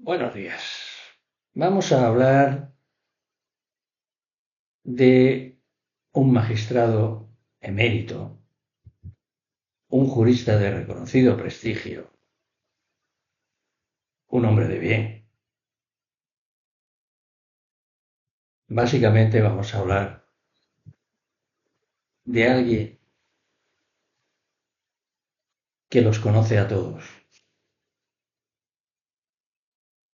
Buenos días. Vamos a hablar de un magistrado emérito, un jurista de reconocido prestigio, un hombre de bien. Básicamente vamos a hablar de alguien que los conoce a todos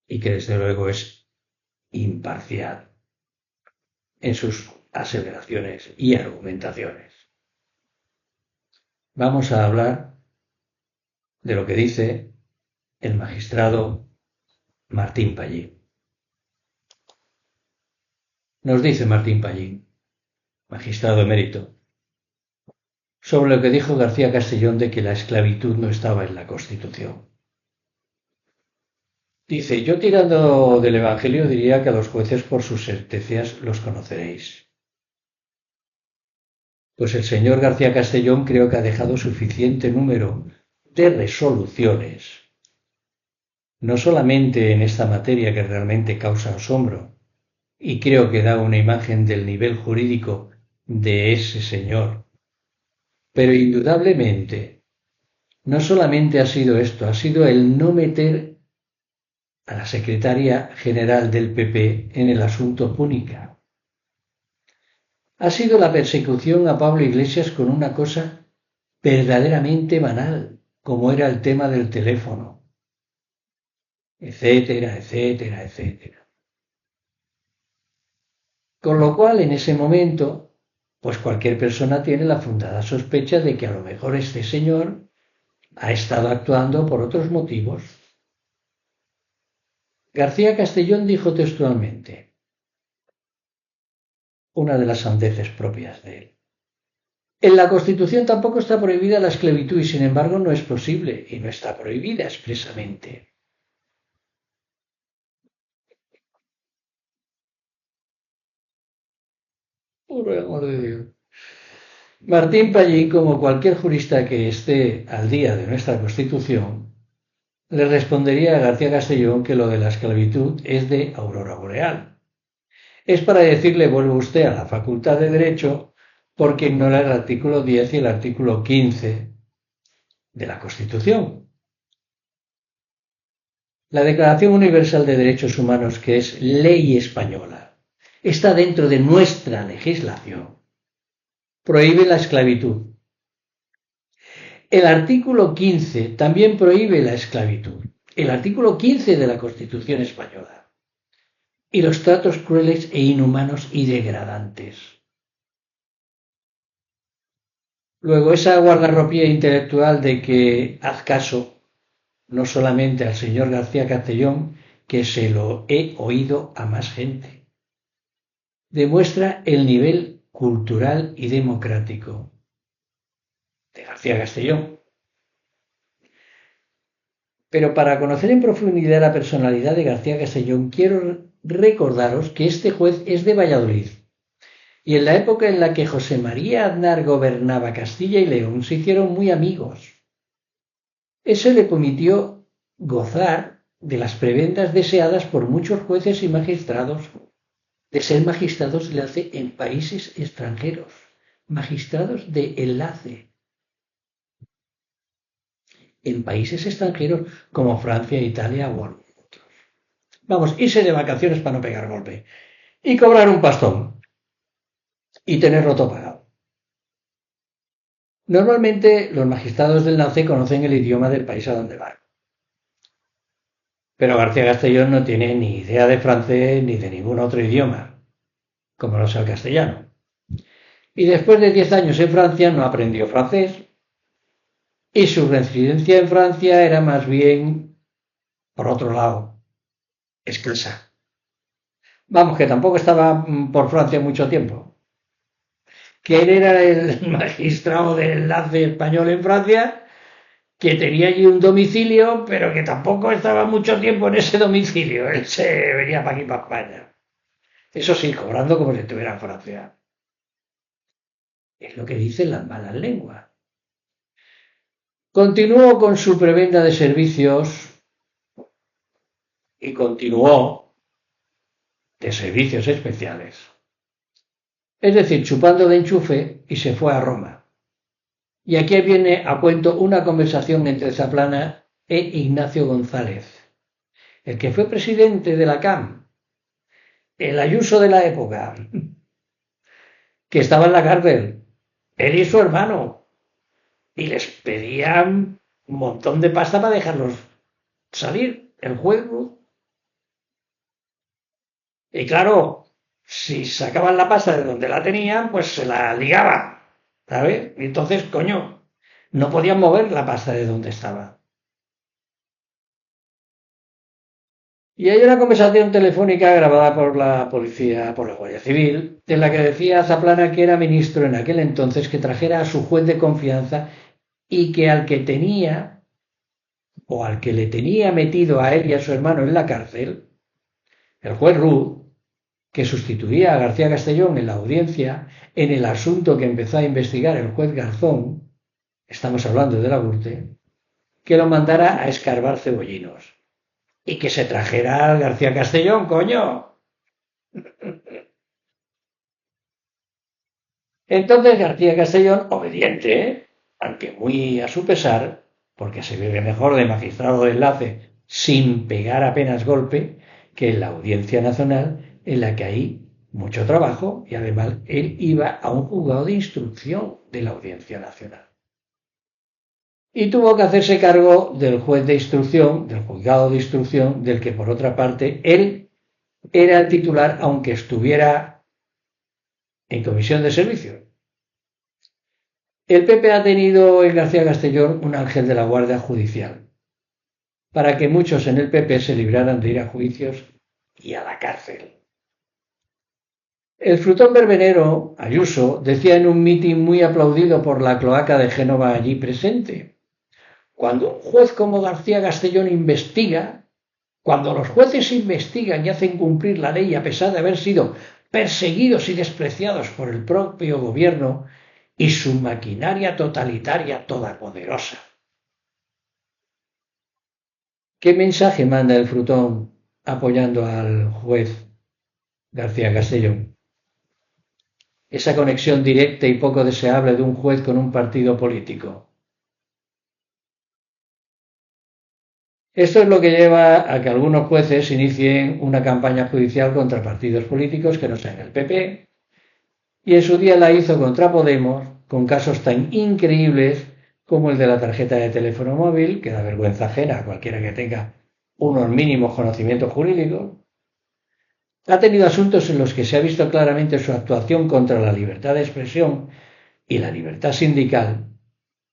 y que desde luego es imparcial en sus aseveraciones y argumentaciones. Vamos a hablar de lo que dice el magistrado Martín Pallín. Nos dice Martín Pallín, magistrado emérito, sobre lo que dijo García Castellón de que la esclavitud no estaba en la Constitución. Dice, yo tirando del Evangelio diría que a los jueces por sus sentencias los conoceréis. Pues el señor García Castellón creo que ha dejado suficiente número de resoluciones, no solamente en esta materia que realmente causa asombro, y creo que da una imagen del nivel jurídico de ese señor, pero indudablemente no solamente ha sido esto, ha sido el no meter a la secretaria general del PP en el asunto Púnica. Ha sido la persecución a Pablo Iglesias con una cosa verdaderamente banal, como era el tema del teléfono, etcétera, etcétera, etcétera. Con lo cual, en ese momento, pues cualquier persona tiene la fundada sospecha de que a lo mejor este señor ha estado actuando por otros motivos. García Castellón dijo textualmente, una de las sandeces propias de él. En la Constitución tampoco está prohibida la esclavitud y sin embargo no es posible y no está prohibida expresamente. Por el amor de Dios. Martín Pallín, como cualquier jurista que esté al día de nuestra Constitución, le respondería a García Castellón que lo de la esclavitud es de aurora boreal. Es para decirle vuelve usted a la Facultad de Derecho porque ignora el artículo 10 y el artículo 15 de la Constitución. La Declaración Universal de Derechos Humanos, que es ley española, está dentro de nuestra legislación. Prohíbe la esclavitud. El artículo 15 también prohíbe la esclavitud. El artículo 15 de la Constitución española. Y los tratos crueles e inhumanos y degradantes. Luego, esa guardarropía intelectual de que haz caso no solamente al señor García Castellón, que se lo he oído a más gente, demuestra el nivel cultural y democrático de García Castellón. Pero para conocer en profundidad la personalidad de García Castellón, quiero recordaros que este juez es de Valladolid. Y en la época en la que José María Aznar gobernaba Castilla y León, se hicieron muy amigos. Eso le permitió gozar de las prebendas deseadas por muchos jueces y magistrados. De ser magistrados de enlace en países extranjeros. Magistrados de enlace. En países extranjeros como Francia, Italia o otros. Vamos, irse de vacaciones para no pegar golpe. Y cobrar un pastón. Y tenerlo todo pagado. Normalmente los magistrados del NACE conocen el idioma del país a donde van. Pero García Castellón no tiene ni idea de francés ni de ningún otro idioma, como lo sea el castellano. Y después de 10 años en Francia no aprendió francés y su residencia en Francia era más bien, por otro lado, escasa. Vamos, que tampoco estaba por Francia mucho tiempo. Que él era el magistrado de enlace español en Francia, que tenía allí un domicilio, pero que tampoco estaba mucho tiempo en ese domicilio. Él se venía para aquí, para España. Eso sí, cobrando como si estuviera en Francia. Es lo que dicen las malas lenguas. Continuó con su prebenda de servicios y continuó de servicios especiales. Es decir, chupando de enchufe, y se fue a Roma. Y aquí viene a cuento una conversación entre Zaplana e Ignacio González, el que fue presidente de la CAM, el Ayuso de la época, que estaba en la cárcel, él y su hermano, y les pedían un montón de pasta para dejarlos salir, el juez. Y claro, si sacaban la pasta de donde la tenían, pues se la ligaban, ¿sabes? Y entonces, coño, no podían mover la pasta de donde estaba. Y hay una conversación telefónica grabada por la policía, por la Guardia Civil, en la que decía a Zaplana que era ministro en aquel entonces que trajera a su juez de confianza y que al que tenía, o al que le tenía metido a él y a su hermano en la cárcel, el juez Ruz, que sustituía a García Castellón en la audiencia en el asunto que empezó a investigar el juez Garzón, estamos hablando de la Gürtel, que lo mandara a escarbar cebollinos. Y que se trajera al García Castellón, coño. Entonces García Castellón, obediente, aunque muy a su pesar, porque se vive mejor de magistrado de enlace sin pegar apenas golpe que en la Audiencia Nacional, en la que hay mucho trabajo y además él iba a un juzgado de instrucción de la Audiencia Nacional. Y tuvo que hacerse cargo del juez de instrucción, del juzgado de instrucción, del que por otra parte él era el titular, aunque estuviera en comisión de servicio. El PP ha tenido en García Castellón un ángel de la Guardia Judicial, para que muchos en el PP se libraran de ir a juicios y a la cárcel. El frutón verbenero, Ayuso, decía en un mitin muy aplaudido por la cloaca de Génova allí presente: cuando un juez como García Castellón investiga, cuando los jueces investigan y hacen cumplir la ley a pesar de haber sido perseguidos y despreciados por el propio gobierno y su maquinaria totalitaria todopoderosa. ¿Qué mensaje manda el frutón apoyando al juez García Castellón? Esa conexión directa y poco deseable de un juez con un partido político. Esto es lo que lleva a que algunos jueces inicien una campaña judicial contra partidos políticos que no sean el PP, y en su día la hizo contra Podemos, con casos tan increíbles como el de la tarjeta de teléfono móvil, que da vergüenza ajena a cualquiera que tenga unos mínimos conocimientos jurídicos. Ha tenido asuntos en los que se ha visto claramente su actuación contra la libertad de expresión y la libertad sindical,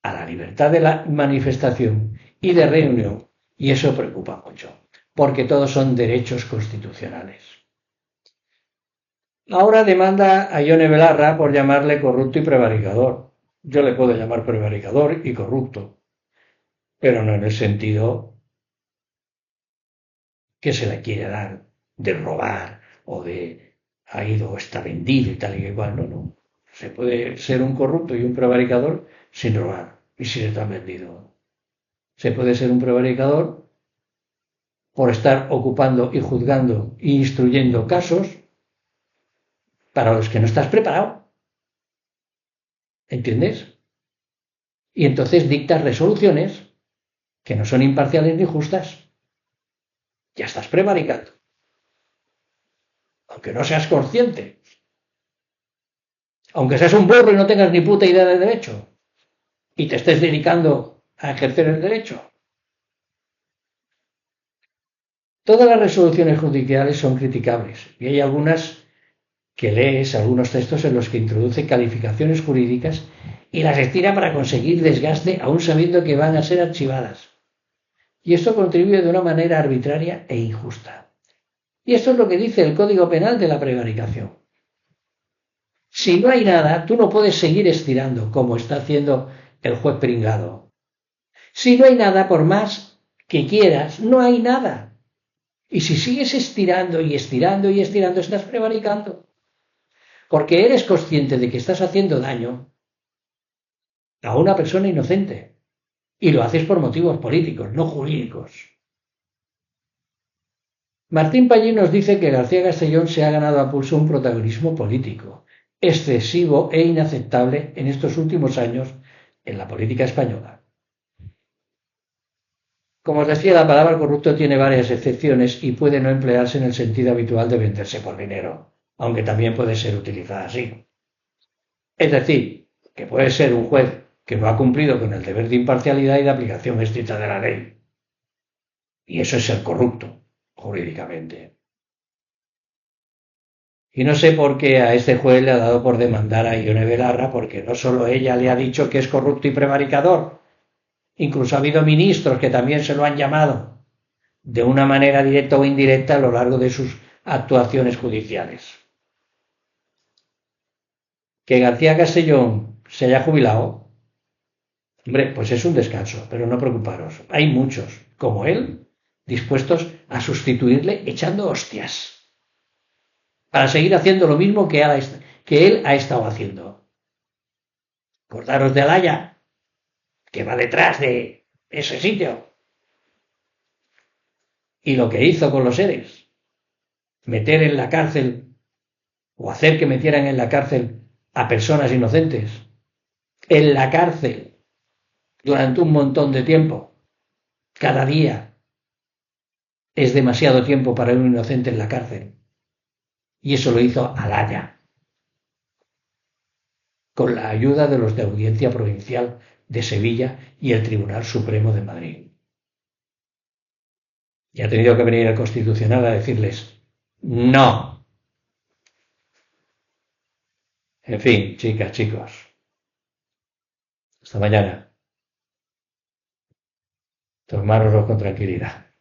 a la libertad de la manifestación y de reunión, y eso preocupa mucho, porque todos son derechos constitucionales. Ahora demanda a Ione Belarra por llamarle corrupto y prevaricador. Yo le puedo llamar prevaricador y corrupto, pero no en el sentido que se le quiere dar de robar o de ha ido o está vendido y tal y igual. No. Se puede ser un corrupto y un prevaricador sin robar y sin estar vendido. Se puede ser un prevaricador por estar ocupando y juzgando e instruyendo casos para los que no estás preparado. ¿Entiendes? Y entonces dictas resoluciones que no son imparciales ni justas. Ya estás prevaricando. Aunque no seas consciente. Aunque seas un burro y no tengas ni puta idea de derecho. Y te estés dedicando a ejercer el derecho. Todas las resoluciones judiciales son criticables y hay algunas que lees, algunos textos en los que introduce calificaciones jurídicas y las estira para conseguir desgaste aún sabiendo que van a ser archivadas. Y esto contribuye de una manera arbitraria e injusta. Y esto es lo que dice el Código Penal de la prevaricación. Si no hay nada, tú no puedes seguir estirando como está haciendo el juez pringado. Si no hay nada, por más que quieras, no hay nada. Y si sigues estirando y estirando y estirando, estás prevaricando. Porque eres consciente de que estás haciendo daño a una persona inocente. Y lo haces por motivos políticos, no jurídicos. Martín Pallí nos dice que García Castellón se ha ganado a pulso un protagonismo político excesivo e inaceptable en estos últimos años en la política española. Como os decía, la palabra corrupto tiene varias excepciones y puede no emplearse en el sentido habitual de venderse por dinero, aunque también puede ser utilizada así. Es decir, que puede ser un juez que no ha cumplido con el deber de imparcialidad y de aplicación estricta de la ley. Y eso es ser corrupto, jurídicamente. Y no sé por qué a este juez le ha dado por demandar a Ione Belarra, porque no solo ella le ha dicho que es corrupto y prevaricador, incluso ha habido ministros que también se lo han llamado, de una manera directa o indirecta a lo largo de sus actuaciones judiciales. Que García Castellón se haya jubilado, hombre, pues es un descanso, pero no preocuparos, hay muchos, como él, dispuestos a sustituirle echando hostias para seguir haciendo lo mismo que él ha estado haciendo. Acordaros de Alaya, que va detrás de ese sitio. Y lo que hizo con los seres, meter en la cárcel o hacer que metieran en la cárcel a personas inocentes, en la cárcel durante un montón de tiempo, cada día es demasiado tiempo para un inocente en la cárcel. Y eso lo hizo Alaya, con la ayuda de los de Audiencia Provincial de Sevilla y el Tribunal Supremo de Madrid. Y ha tenido que venir el Constitucional a decirles no. En fin, chicas, chicos. Hasta mañana. Tomároslo con tranquilidad.